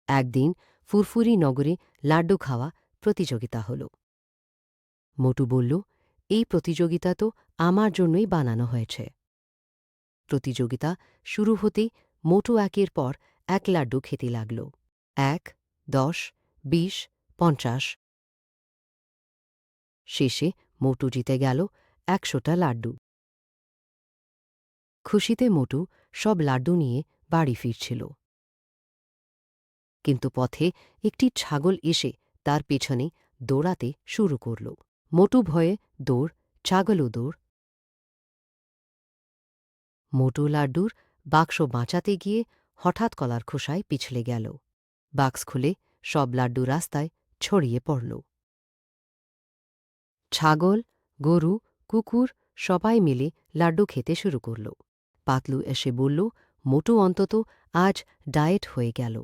একদিন ফুরফুরি নগরে লাড্ডু খাওয়া প্রতিযোগিতা হল। মোটু বলল, এই প্রতিযোগিতা তো আমার জন্যই বানানো হয়েছে। প্রতিযোগিতা শুরু হতেই মোটু একের পর এক লাড্ডু খেতে লাগল। ১, ১০, ২০, ৫০। শেষে মোটু জিতে গেল ১০০টা লাড্ডু। খুশিতে মোটু সব লাড্ডু নিয়ে বাড়ি ফিরছিল, কিন্তু পথে একটি ছাগল এসে তার পেছনে দৌড়াতে শুরু করল। মোটু ভয়ে দৌড়, ছাগলও দৌড়। মোটু লাড্ডুর বাক্স বাঁচাতে গিয়ে হঠাৎ কলার খোসায় পিছলে গেল। বাক্স খুলে সব লাড্ডু রাস্তায় ছড়িয়ে পড়ল। ছাগল, গরু, কুকুর সবাই মিলে লাড্ডু খেতে শুরু করল। পাতলু এসে বলল, মোটু অন্তত আজ ডায়েট হয়ে গেল।